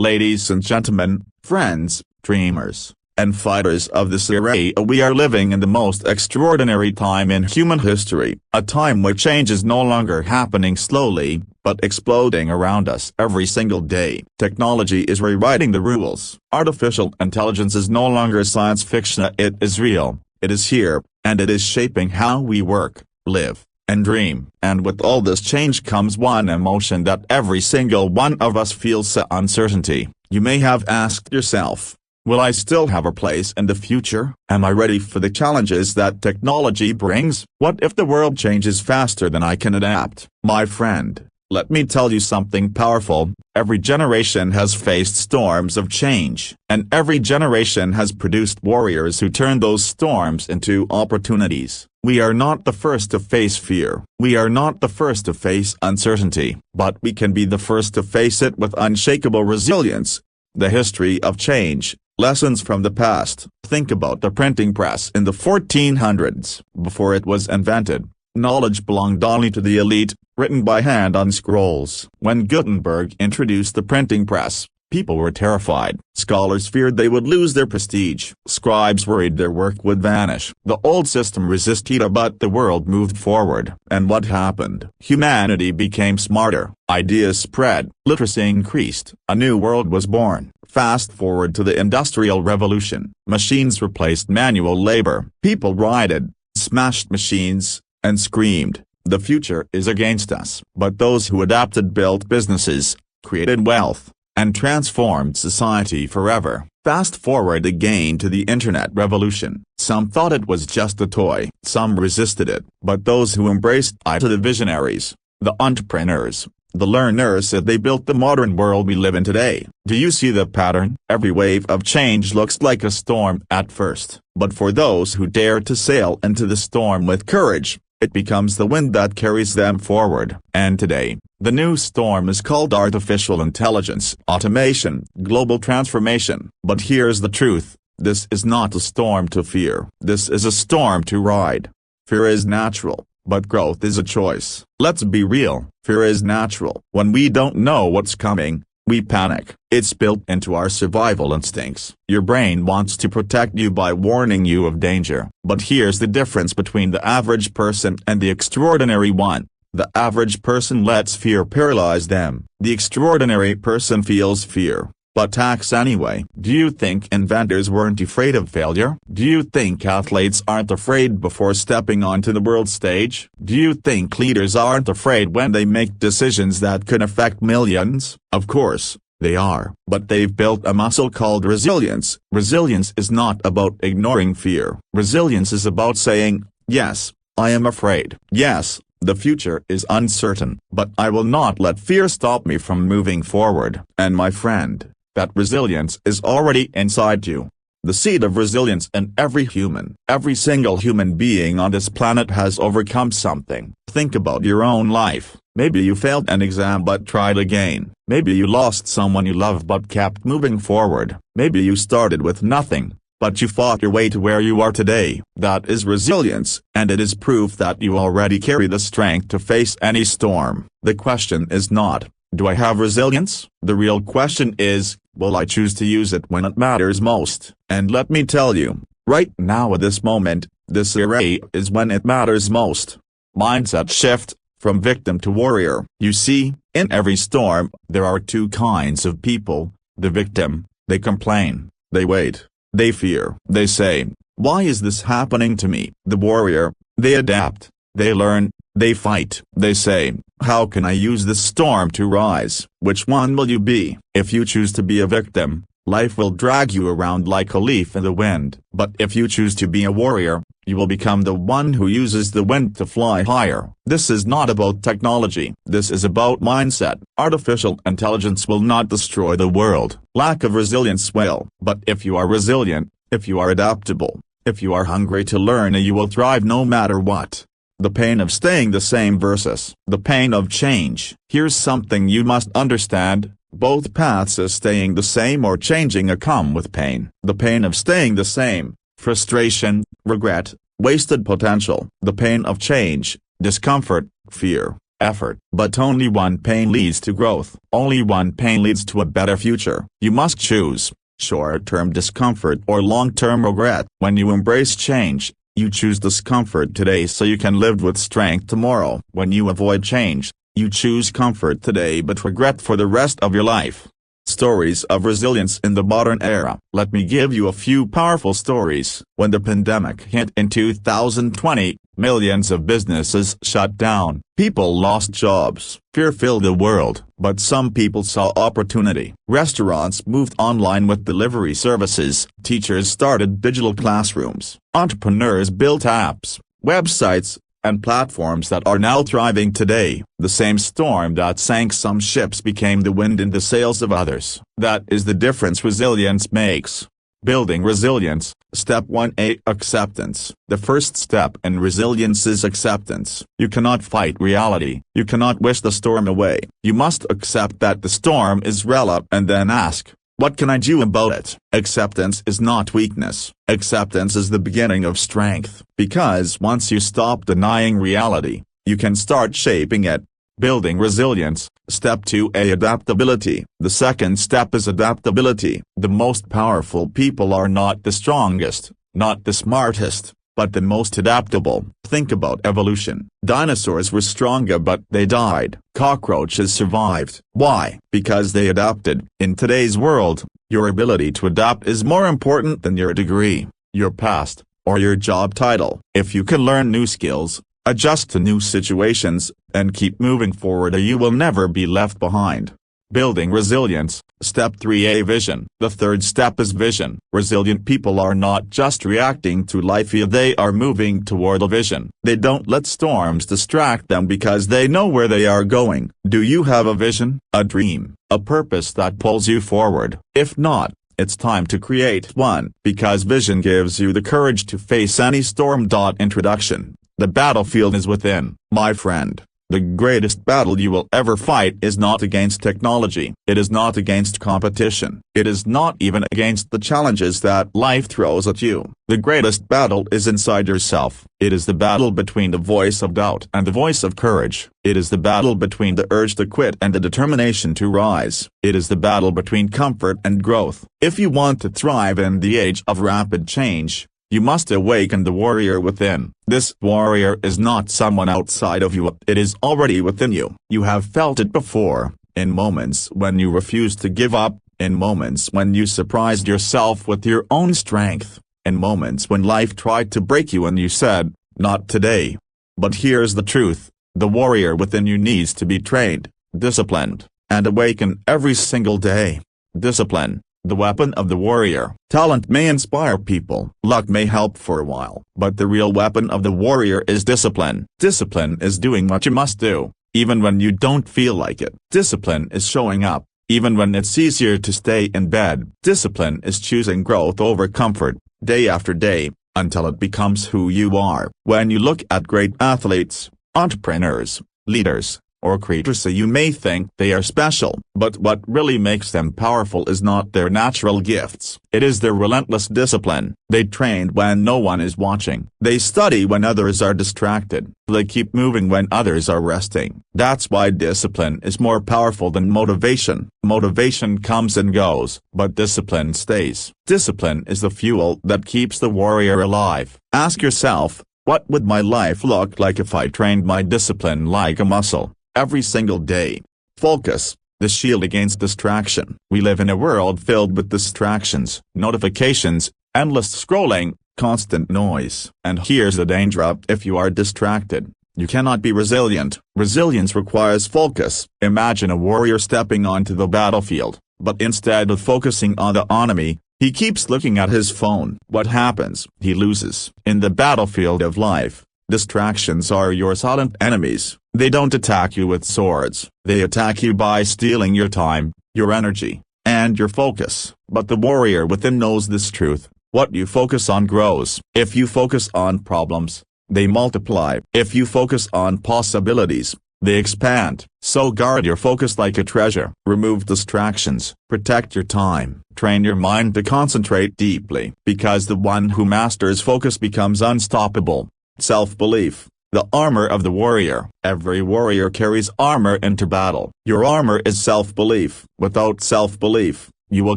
Ladies and gentlemen, friends, dreamers, and fighters of this era, we are living in the most extraordinary time in human history, a time where change is no longer happening slowly, but exploding around us every single day. Technology is rewriting the rules. Artificial intelligence is no longer science fiction, it is real, it is here, and it is shaping how we work, live, and dream. And with all this change comes one emotion that every single one of us feels: uncertainty. You may have asked yourself, will I still have a place in the future? Am I ready for the challenges that technology brings? What if the world changes faster than I can adapt? My friend, let me tell you something powerful. Every generation has faced storms of change, and every generation has produced warriors who turn those storms into opportunities. We are not the first to face fear. We are not the first to face uncertainty, but we can be the first to face it with unshakable resilience. The history of change. Lessons from the past. Think about the printing press in the 1400s. Before it was invented, knowledge belonged only to the elite, written by hand on scrolls. When Gutenberg introduced the printing press, people were terrified. Scholars feared they would lose their prestige. Scribes worried their work would vanish. The old system resisted, but the world moved forward. And what happened? Humanity became smarter. Ideas spread. Literacy increased. A new world was born. Fast forward to the Industrial Revolution. Machines replaced manual labor. People rioted, smashed machines, and screamed, "The future is against us." But those who adapted built businesses, created wealth, and transformed society forever. Fast forward again to the Internet revolution. Some thought it was just a toy. Some resisted it. But those who embraced it, the visionaries, the entrepreneurs, the learners, they built the modern world we live in today. Do you see the pattern? Every wave of change looks like a storm at first. But for those who dare to sail into the storm with courage, it becomes the wind that carries them forward. And today, the new storm is called artificial intelligence, automation, global transformation. But here's the truth. This is not a storm to fear. This is a storm to ride. Fear is natural, but growth is a choice. Let's be real. Fear is natural. When we don't know what's coming, we panic. It's built into our survival instincts. Your brain wants to protect you by warning you of danger. But here's the difference between the average person and the extraordinary one. The average person lets fear paralyze them. The extraordinary person feels fear, but acts anyway. Do you think inventors weren't afraid of failure? Do you think athletes aren't afraid before stepping onto the world stage? Do you think leaders aren't afraid when they make decisions that could affect millions? Of course, they are. But they've built a muscle called resilience. Resilience is not about ignoring fear. Resilience is about saying, yes, I am afraid. Yes, the future is uncertain, but I will not let fear stop me from moving forward. And my friend, that resilience is already inside you. The seed of resilience in every human. Every single human being on this planet has overcome something. Think about your own life. Maybe you failed an exam but tried again. Maybe you lost someone you love but kept moving forward. Maybe you started with nothing, but you fought your way to where you are today. That is resilience, and it is proof that you already carry the strength to face any storm. The question is not, do I have resilience? The real question is, will I choose to use it when it matters most? And let me tell you, right now at this moment, this era is when it matters most. Mindset shift, from victim to warrior. You see, in every storm, there are two kinds of people. The victim, they complain, they wait, they fear, they say, why is this happening to me? The warrior, they adapt, they learn, they fight, they say, how can I use this storm to rise? Which one will you be? If you choose to be a victim, life will drag you around like a leaf in the wind. But if you choose to be a warrior, you will become the one who uses the wind to fly higher. This is not about technology. This is about mindset. Artificial intelligence will not destroy the world. Lack of resilience will. But if you are resilient, if you are adaptable, if you are hungry to learn, you will thrive no matter what. The pain of staying the same versus the pain of change. Here's something you must understand. Both paths of staying the same or changing come with pain. The pain of staying the same, frustration, regret, wasted potential. The pain of change, discomfort, fear, effort. But only one pain leads to growth. Only one pain leads to a better future. You must choose short-term discomfort or long-term regret. When you embrace change, you choose discomfort today so you can live with strength tomorrow. When you avoid change, you choose comfort today but regret for the rest of your life. Stories of resilience in the modern era. Let me give you a few powerful stories. When the pandemic hit in 2020, millions of businesses shut down. People lost jobs. Fear filled the world. But some people saw opportunity. Restaurants moved online with delivery services. Teachers started digital classrooms. Entrepreneurs built apps, websites, and platforms that are now thriving today. The same storm that sank some ships became the wind in the sails of others. That is the difference resilience makes. Building resilience. Step 1A. Acceptance. The first step in resilience is acceptance. You cannot fight reality. You cannot wish the storm away. You must accept that the storm is real and then ask, what can I do about it? Acceptance is not weakness. Acceptance is the beginning of strength. Because once you stop denying reality, you can start shaping it. Building resilience. Step 2A. Adaptability. The second step is adaptability. The most powerful people are not the strongest, not the smartest, but the most adaptable. Think about evolution. Dinosaurs were stronger but they died. Cockroaches survived. Why? Because they adapted. In today's world, your ability to adapt is more important than your degree, your past, or your job title. If you can learn new skills, adjust to new situations, and keep moving forward, you will never be left behind. Building resilience. Step 3A. Vision. The third step is vision. Resilient people are not just reacting to life, they are moving toward a vision. They don't let storms distract them because they know where they are going. Do you have a vision, a dream, a purpose that pulls you forward? If not, it's time to create one, because vision gives you the courage to face any storm. Introduction. The battlefield is within. My friend, the greatest battle you will ever fight is not against technology. It is not against competition. It is not even against the challenges that life throws at you. The greatest battle is inside yourself. It is the battle between the voice of doubt and the voice of courage. It is the battle between the urge to quit and the determination to rise. It is the battle between comfort and growth. If you want to thrive in the age of rapid change, you must awaken the warrior within. This warrior is not someone outside of you, it is already within you. You have felt it before, in moments when you refused to give up, in moments when you surprised yourself with your own strength, in moments when life tried to break you and you said, not today. But here's the truth, the warrior within you needs to be trained, disciplined, and awaken every single day. Discipline. The weapon of the warrior. Talent may inspire people. Luck may help for a while. But the real weapon of the warrior is discipline. Discipline is doing what you must do, even when you don't feel like it. Discipline is showing up, even when it's easier to stay in bed. Discipline is choosing growth over comfort, day after day, until it becomes who you are. When you look at great athletes, entrepreneurs, leaders, or creators, you may think they are special. But what really makes them powerful is not their natural gifts. It is their relentless discipline. They train when no one is watching. They study when others are distracted. They keep moving when others are resting. That's why discipline is more powerful than motivation. Motivation comes and goes, but discipline stays. Discipline is the fuel that keeps the warrior alive. Ask yourself, what would my life look like if I trained my discipline like a muscle? Every single day. Focus, the shield against distraction. We live in a world filled with distractions, notifications, endless scrolling, constant noise. And here's the danger: if you are distracted, you cannot be resilient. Resilience requires focus. Imagine a warrior stepping onto the battlefield, but instead of focusing on the enemy, he keeps looking at his phone. What happens? He loses. In the battlefield of life, distractions are your silent enemies. They don't attack you with swords. They attack you by stealing your time, your energy, and your focus. But the warrior within knows this truth. What you focus on grows. If you focus on problems, they multiply. If you focus on possibilities, they expand. So guard your focus like a treasure. Remove distractions. Protect your time. Train your mind to concentrate deeply. Because the one who masters focus becomes unstoppable. Self-belief. The armor of the warrior. Every warrior carries armor into battle. Your armor is self-belief. Without self-belief, you will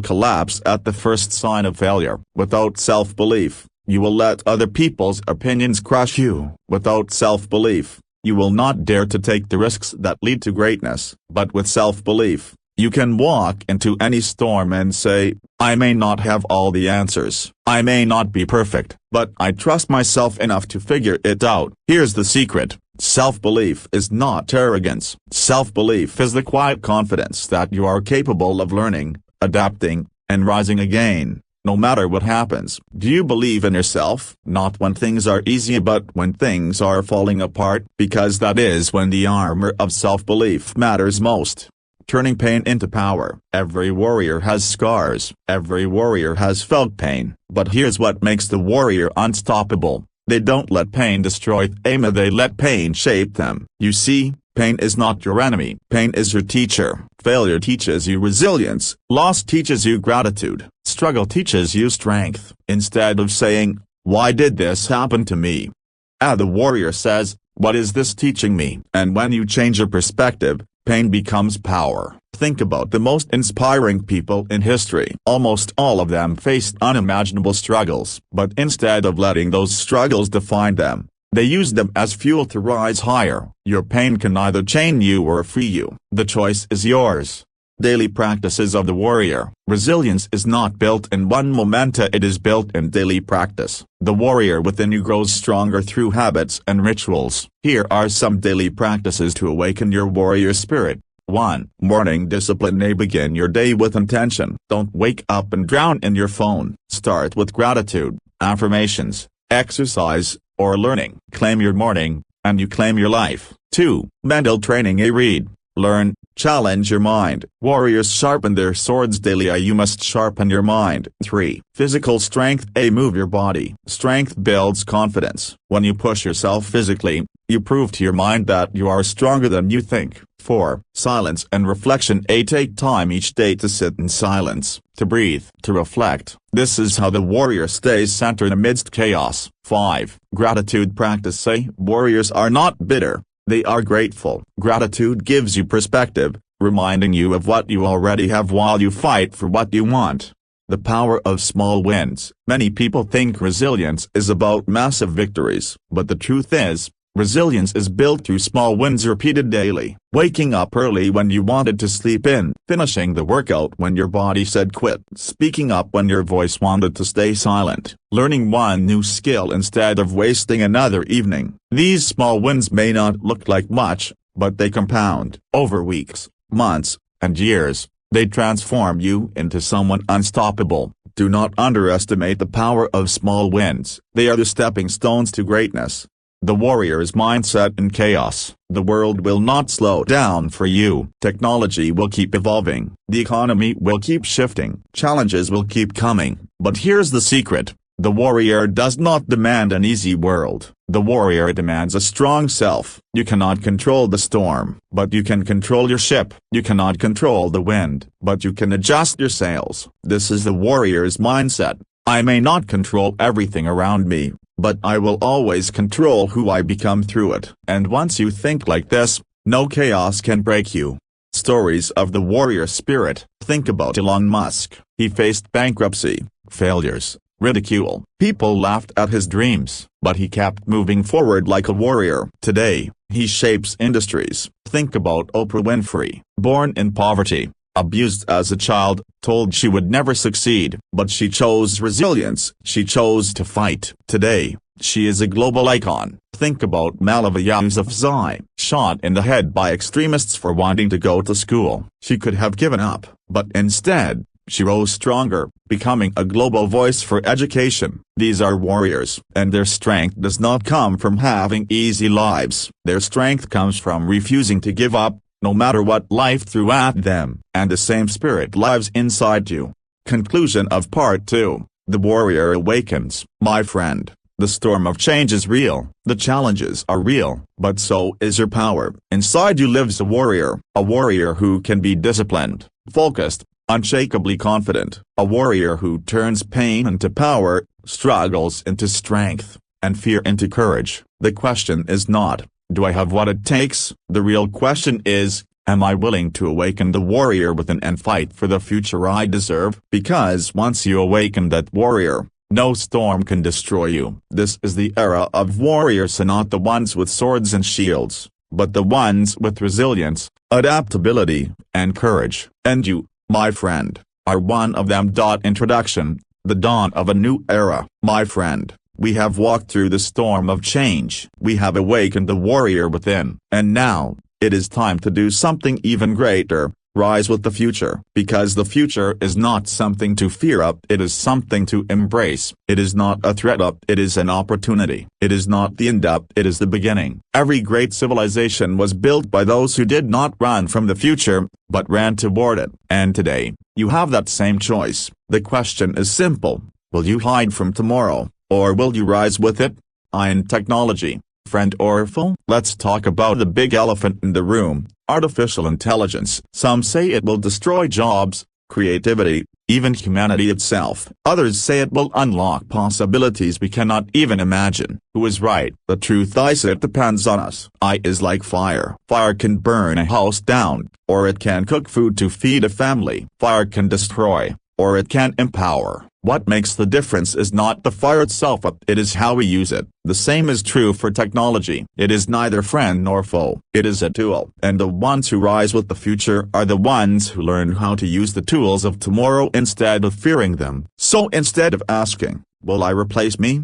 collapse at the first sign of failure. Without self-belief, you will let other people's opinions crush you. Without self-belief, you will not dare to take the risks that lead to greatness. But with self-belief, you can walk into any storm and say, I may not have all the answers. I may not be perfect, but I trust myself enough to figure it out. Here's the secret. Self-belief is not arrogance. Self-belief is the quiet confidence that you are capable of learning, adapting, and rising again, no matter what happens. Do you believe in yourself? Not when things are easy, but when things are falling apart, because that is when the armor of self-belief matters most. Turning pain into power. Every warrior has scars. Every warrior has felt pain. But here's what makes the warrior unstoppable. They don't let pain destroy them, they let pain shape them. You see, pain is not your enemy. Pain is your teacher. Failure teaches you resilience. Loss teaches you gratitude. Struggle teaches you strength. Instead of saying, why did this happen to me? The warrior says, what is this teaching me? And when you change your perspective, pain becomes power. Think about the most inspiring people in history. Almost all of them faced unimaginable struggles, but instead of letting those struggles define them, they used them as fuel to rise higher. Your pain can either chain you or free you. The choice is yours. Daily practices of the warrior. Resilience is not built in one moment, it is built in daily practice. The warrior within you grows stronger through habits and rituals. Here are some daily practices to awaken your warrior spirit. 1. Morning discipline. Begin your day with intention. Don't wake up and drown in your phone. Start with gratitude, affirmations, exercise, or learning. Claim your morning, and you claim your life. 2. Mental training. Read, learn, challenge your mind. Warriors sharpen their swords daily. You must sharpen your mind. 3. Physical strength. Move your body. Strength builds confidence. When you push yourself physically, you prove to your mind that you are stronger than you think. 4. Silence and reflection. Take time each day to sit in silence, to breathe, to reflect. This is how the warrior stays centered amidst chaos. 5. Gratitude practice. Warriors are not bitter. They are grateful. Gratitude gives you perspective, reminding you of what you already have while you fight for what you want. The power of small wins. Many people think resilience is about massive victories, but the truth is, resilience is built through small wins repeated daily. Waking up early when you wanted to sleep in. Finishing the workout when your body said quit. Speaking up when your voice wanted to stay silent. Learning one new skill instead of wasting another evening. These small wins may not look like much, but they compound. Over weeks, months, and years, they transform you into someone unstoppable. Do not underestimate the power of small wins. They are the stepping stones to greatness. The warrior's mindset in chaos. The world will not slow down for you. Technology will keep evolving. The economy will keep shifting. Challenges will keep coming. But here's the secret. The warrior does not demand an easy world. The warrior demands a strong self. You cannot control the storm, but you can control your ship. You cannot control the wind, but you can adjust your sails. This is the warrior's mindset. I may not control everything around me, but I will always control who I become through it. And once you think like this, no chaos can break you. Stories of the warrior spirit. Think about Elon Musk. He faced bankruptcy, failures, ridicule. People laughed at his dreams, but he kept moving forward like a warrior. Today, he shapes industries. Think about Oprah Winfrey. Born in poverty, abused as a child, told she would never succeed, but she chose resilience. She chose to fight. Today, she is a global icon. Think about Malala Yousafzai, shot in the head by extremists for wanting to go to school. She could have given up, but instead, she rose stronger, becoming a global voice for education. These are warriors, and their strength does not come from having easy lives. Their strength comes from refusing to give up, no matter what life threw at them, and the same spirit lives inside you. Conclusion of Part 2. The Warrior Awakens. My friend, the storm of change is real, the challenges are real, but so is your power. Inside you lives a warrior who can be disciplined, focused, unshakably confident, a warrior who turns pain into power, struggles into strength, and fear into courage. The question is not, do I have what it takes? The real question is, am I willing to awaken the warrior within and fight for the future I deserve? Because once you awaken that warrior, no storm can destroy you. This is the era of warriors, and not the ones with swords and shields, but the ones with resilience, adaptability, and courage. And you, my friend, are one of them. Introduction: the dawn of a new era. My friend, we have walked through the storm of change. We have awakened the warrior within. And now, it is time to do something even greater. Rise with the future. Because the future is not something to fear up, it is something to embrace. It is not a threat up, it is an opportunity. It is not the end up, it is the beginning. Every great civilization was built by those who did not run from the future, but ran toward it. And today, you have that same choice. The question is simple: will you hide from tomorrow, or will you rise with it? In technology, friend or foe? Let's talk about the big elephant in the room: artificial intelligence. Some say it will destroy jobs, creativity, even humanity itself. Others say it will unlock possibilities we cannot even imagine. Who is right? The truth is, it depends on us. AI is like fire. Fire can burn a house down, or it can cook food to feed a family. Fire can destroy, or it can empower. What makes the difference is not the fire itself, it is how we use it. The same is true for technology. It is neither friend nor foe. It is a tool. And the ones who rise with the future are the ones who learn how to use the tools of tomorrow instead of fearing them. So instead of asking, will I replace me?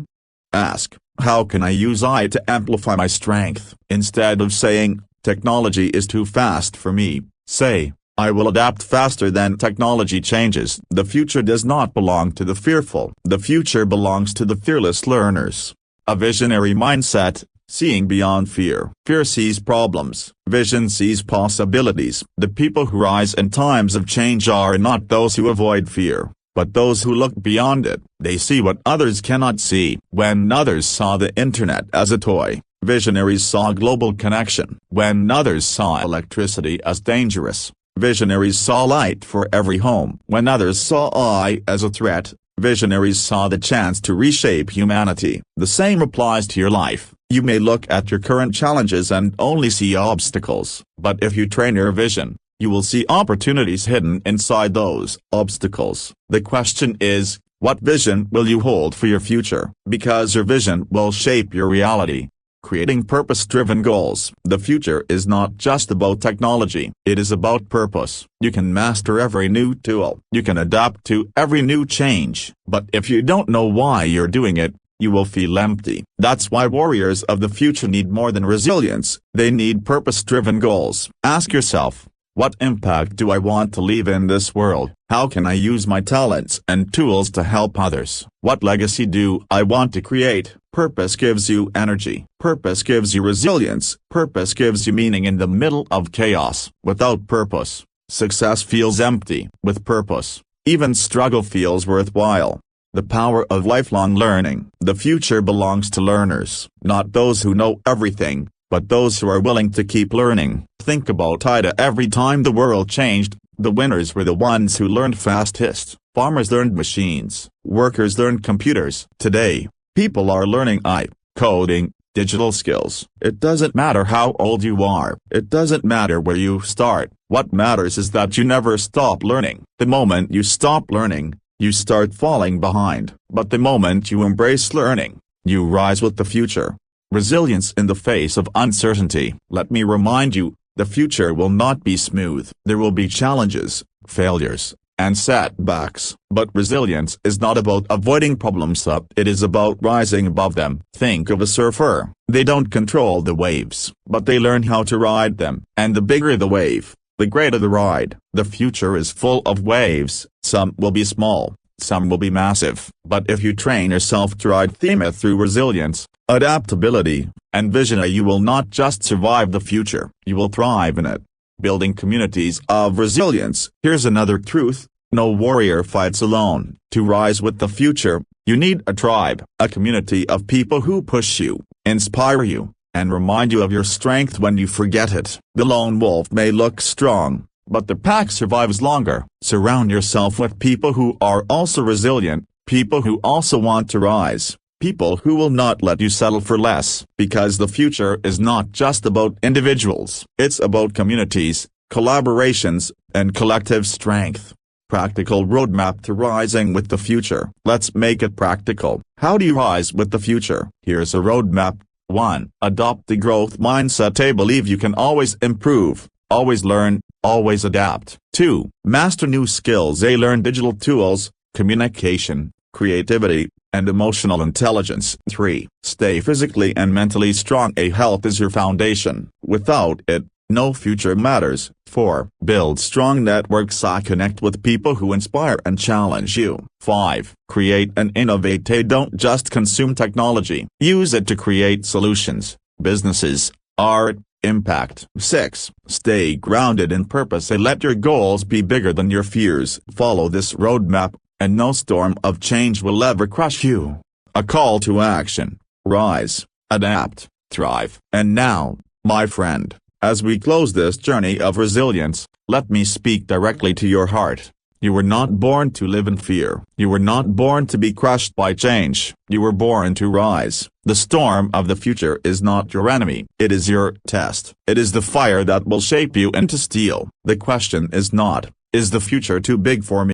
Ask, how can I use AI to amplify my strength? Instead of saying, technology is too fast for me, say, I will adapt faster than technology changes. The future does not belong to the fearful. The future belongs to the fearless learners. A visionary mindset, seeing beyond fear. Fear sees problems. Vision sees possibilities. The people who rise in times of change are not those who avoid fear, but those who look beyond it. They see what others cannot see. When others saw the internet as a toy, visionaries saw global connection. When others saw electricity as dangerous, visionaries saw light for every home. When others saw AI as a threat, visionaries saw the chance to reshape humanity. The same applies to your life. You may look at your current challenges and only see obstacles, but if you train your vision, you will see opportunities hidden inside those obstacles. The question is, what vision will you hold for your future? Because your vision will shape your reality. Creating purpose-driven goals. The future is not just about technology, it is about purpose. You can master every new tool, you can adapt to every new change, but if you don't know why you're doing it, you will feel empty. That's why warriors of the future need more than resilience, they need purpose-driven goals. Ask yourself, what impact do I want to leave in this world? How can I use my talents and tools to help others? What legacy do I want to create? Purpose gives you energy. Purpose gives you resilience. Purpose gives you meaning in the middle of chaos. Without purpose, success feels empty. With purpose, even struggle feels worthwhile. The power of lifelong learning. The future belongs to learners, not those who know everything, but those who are willing to keep learning. Think about Ida. Every time the world changed, the winners were the ones who learned fastest. Farmers learned machines. Workers learned computers. Today, people are learning AI, coding, digital skills. It doesn't matter how old you are. It doesn't matter where you start. What matters is that you never stop learning. The moment you stop learning, you start falling behind. But the moment you embrace learning, you rise with the future. Resilience in the face of uncertainty. Let me remind you, the future will not be smooth. There will be challenges, failures, and setbacks. But resilience is not about avoiding problems, it is about rising above them. Think of a surfer. They don't control the waves, but they learn how to ride them. And the bigger the wave, the greater the ride. The future is full of waves. Some will be small, some will be massive. But if you train yourself to ride them through resilience, adaptability, and vision, you will not just survive the future, you will thrive in it. Building communities of resilience. Here's another truth: no warrior fights alone. To rise with the future, you need a tribe, a community of people who push you, inspire you, and remind you of your strength when you forget it. The lone wolf may look strong, but the pack survives longer. Surround yourself with people who are also resilient, people who also want to rise. People who will not let you settle for less. Because the future is not just about individuals. It's about communities, collaborations, and collective strength. Practical roadmap to rising with the future. Let's make it practical. How do you rise with the future? Here's a roadmap. 1. Adopt the growth mindset. Believe you can always improve, always learn, always adapt. 2. Master new skills. Learn digital tools, communication, creativity, and emotional intelligence. 3. Stay physically and mentally strong. Health is your foundation. Without it, no future matters. 4. Build strong networks. Connect with people who inspire and challenge you. 5. Create and innovate. Don't just consume technology. Use it to create solutions, businesses, art, impact. 6. Stay grounded in purpose. Let your goals be bigger than your fears. Follow this roadmap, and no storm of change will ever crush you. A call to action. Rise, adapt, thrive. And now, my friend, as we close this journey of resilience, let me speak directly to your heart. You were not born to live in fear. You were not born to be crushed by change. You were born to rise. The storm of the future is not your enemy. It is your test. It is the fire that will shape you into steel. The question is not, is the future too big for me?